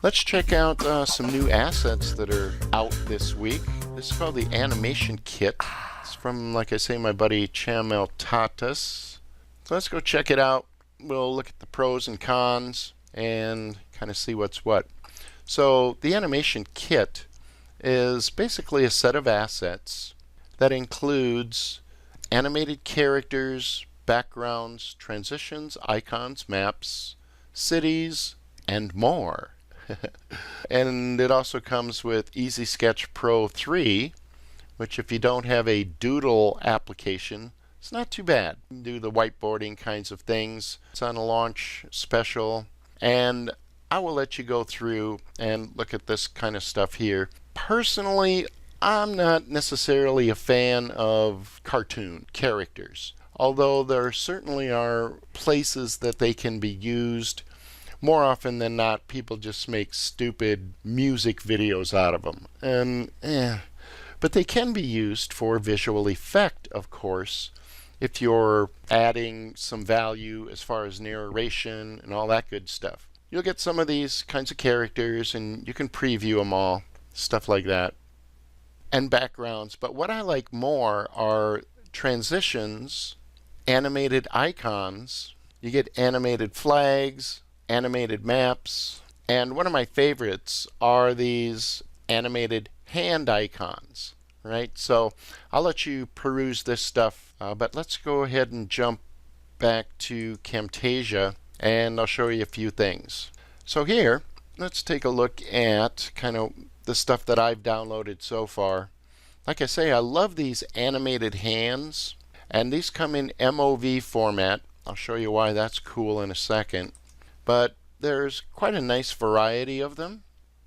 Let's check out some new assets that are out this week. This is called the Animation Kit. It's from, like I say, my buddy Camtasia. So let's go check it out. We'll look at the pros and cons and kind of see what's what. So the Animation Kit is basically a set of assets that includes animated characters, backgrounds, transitions, icons, maps, cities, and more. And it also comes with Easy Sketch Pro 3, which if you don't have a doodle application, it's not too bad. You can do the whiteboarding kinds of things. It's on a launch special, and I will let you go through and look at this kind of stuff here. Personally, I'm not necessarily a fan of cartoon characters, although there certainly are places that they can be used. More often than not, people just make stupid music videos out of them. But they can be used for visual effect, of course, if you're adding some value as far as narration and all that good stuff. You'll get some of these kinds of characters and you can preview them all, stuff like that. And backgrounds. But what I like more are transitions, animated icons. You get animated flags, animated maps, and one of my favorites are these animated hand icons, right? So I'll let you peruse this stuff, but let's go ahead and jump back to Camtasia and I'll show you a few things. So here, let's take a look at kind of the stuff that I've downloaded so far. Like I say, I love these animated hands, and these come in MOV format. I'll show you why that's cool in a second. But there's quite a nice variety of them.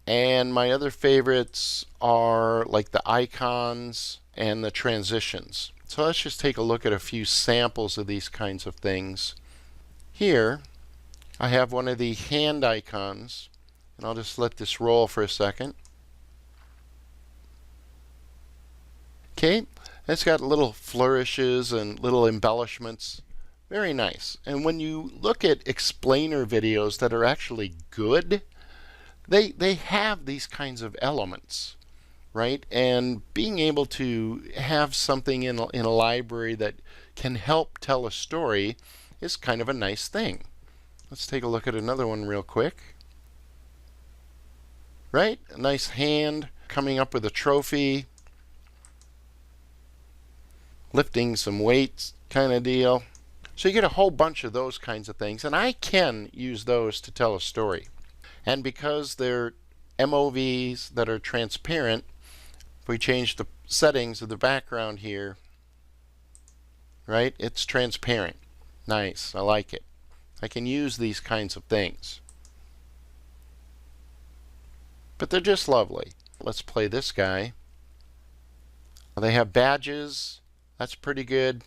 And my other favorites are like the icons and the transitions. So let's just take a look at a few samples of these kinds of things. Here, I have one of the hand icons, and I'll just let this roll for a second. Okay, it's got little flourishes and little embellishments. Very nice. And when you look at explainer videos that are actually good, they have these kinds of elements, right? And being able to have something in a library that can help tell a story is kind of a nice thing. Let's take a look at another one real quick. Right? A nice hand coming up with a trophy, lifting some weights kind of deal. So you get a whole bunch of those kinds of things, and I can use those to tell a story. And because they're MOVs that are transparent, if we change the settings of the background here, right, it's transparent. Nice, I like it. I can use these kinds of things. But they're just lovely. Let's play this guy. They have badges. That's pretty good.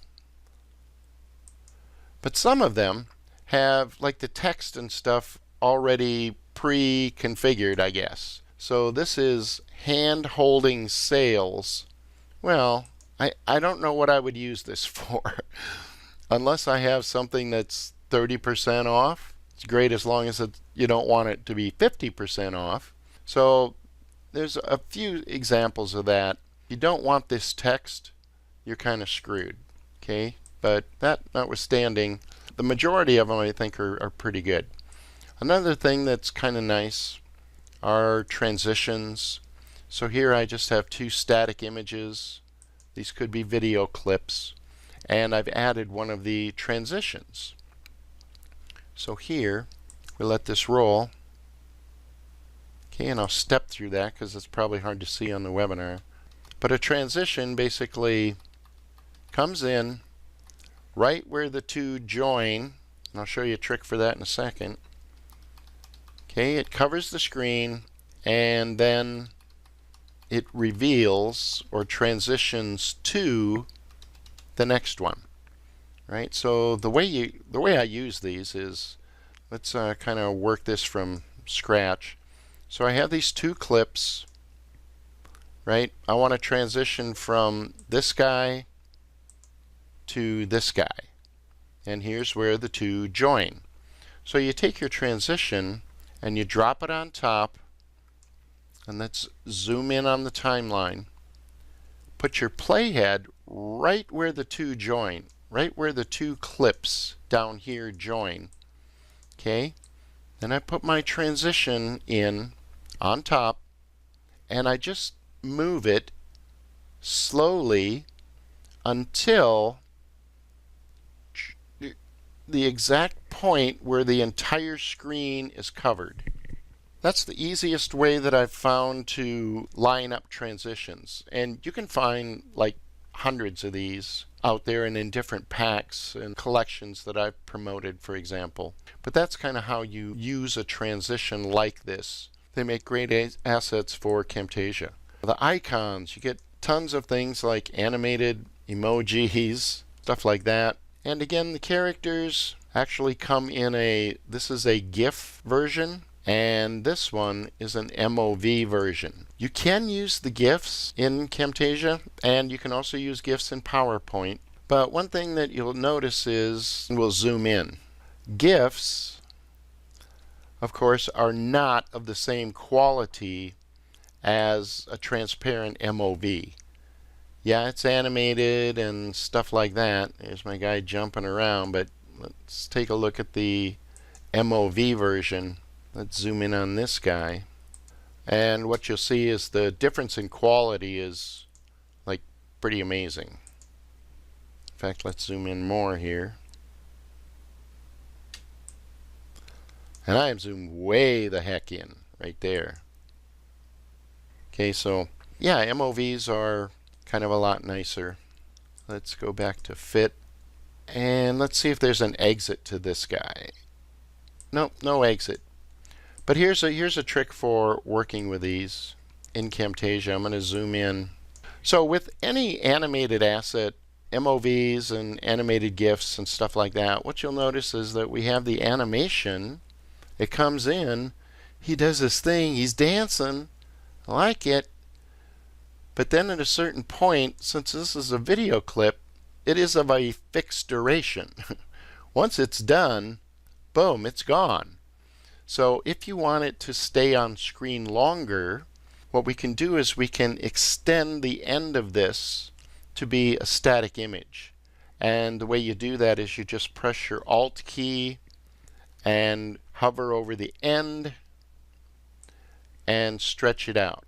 But some of them have like the text and stuff already pre-configured, I guess. So this is hand holding sales. Well, I don't know what I would use this for. Unless I have something that's 30% off. It's great as long as you don't want it to be 50% off. So there's a few examples of that. If you don't want this text, you're kind of screwed. Okay? But that notwithstanding, the majority of them I think are pretty good. Another thing that's kind of nice are transitions. So here I just have two static images. These could be video clips. And I've added one of the transitions. So here, we let this roll. Okay, and I'll step through that because it's probably hard to see on the webinar. But a transition basically comes in right where the two join, and I'll show you a trick for that in a second. Okay, it covers the screen and then it reveals or transitions to the next one. Right? So the way I use these is, let's kind of work this from scratch. So I have these two clips, right? I want to transition from this guy to this guy. And here's where the two join. So you take your transition and you drop it on top, and let's zoom in on the timeline. Put your playhead right where the two join, right where the two clips down here join. Okay? Then I put my transition in on top, and I just move it slowly until the exact point where the entire screen is covered. That's the easiest way that I've found to line up transitions. And you can find like hundreds of these out there and in different packs and collections that I've promoted, for example. But that's kind of how you use a transition like this. They make great assets for Camtasia. The icons, you get tons of things like animated emojis, stuff like that. And again, the characters actually come in this is a GIF version, and this one is an MOV version. You can use the GIFs in Camtasia, and you can also use GIFs in PowerPoint. But one thing that you'll notice is, we'll zoom in. GIFs, of course, are not of the same quality as a transparent MOV. Yeah, it's animated and stuff like that. There's my guy jumping around, but let's take a look at the MOV version. Let's zoom in on this guy. And what you'll see is the difference in quality is like pretty amazing. In fact, let's zoom in more here. And I am zoomed way the heck in right there. Okay, so yeah, MOVs are kind of a lot nicer. Let's go back to fit, and let's see if there's an exit to this guy. Nope, no exit. But here's a trick for working with these in Camtasia. I'm going to zoom in. So with any animated asset, MOVs and animated GIFs and stuff like that, what you'll notice is that we have the animation. It comes in, he does this thing, he's dancing, I like it. But then at a certain point, since this is a video clip, it is of a fixed duration. Once it's done, boom, it's gone. So if you want it to stay on screen longer, what we can do is we can extend the end of this to be a static image. And the way you do that is you just press your Alt key and hover over the end and stretch it out.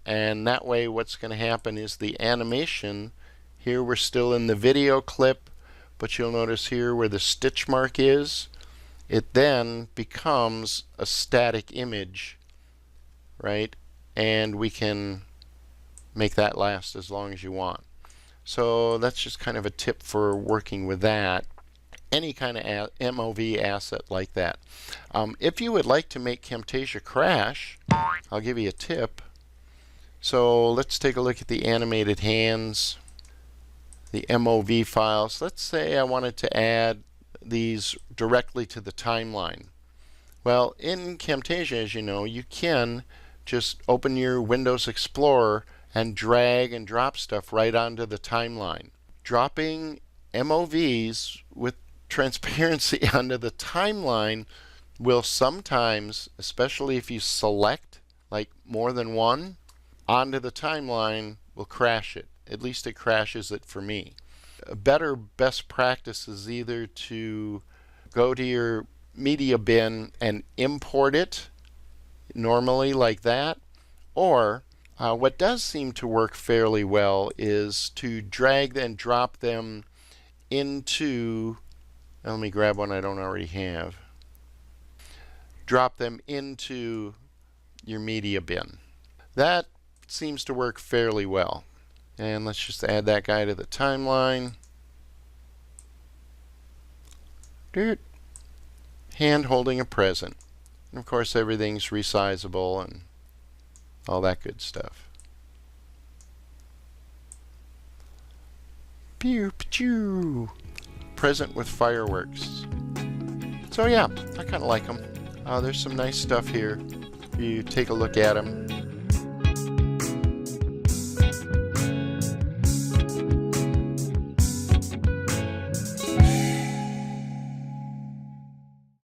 And that way what's going to happen is the animation, here we're still in the video clip, but you'll notice here where the stitch mark is, it then becomes a static image, right? And we can make that last as long as you want. So that's just kind of a tip for working with that. Any kind of MOV asset like that. If you would like to make Camtasia crash, I'll give you a tip. So let's take a look at the animated hands, the MOV files. Let's say I wanted to add these directly to the timeline. Well, in Camtasia, as you know, you can just open your Windows Explorer and drag and drop stuff right onto the timeline. Dropping MOVs with transparency onto the timeline will sometimes, especially if you select like more than one, onto the timeline will crash it. At least it crashes it for me. A better best practice is either to go to your media bin and import it normally like that, or what does seem to work fairly well is to drag and drop them into, let me grab one I don't already have, drop them into your media bin. That seems to work fairly well. And let's just add that guy to the timeline. Hand holding a present. And of course everything's resizable and all that good stuff. Pew pew. Present with fireworks. So yeah, I kind of like them. There's some nice stuff here. You take a look at them.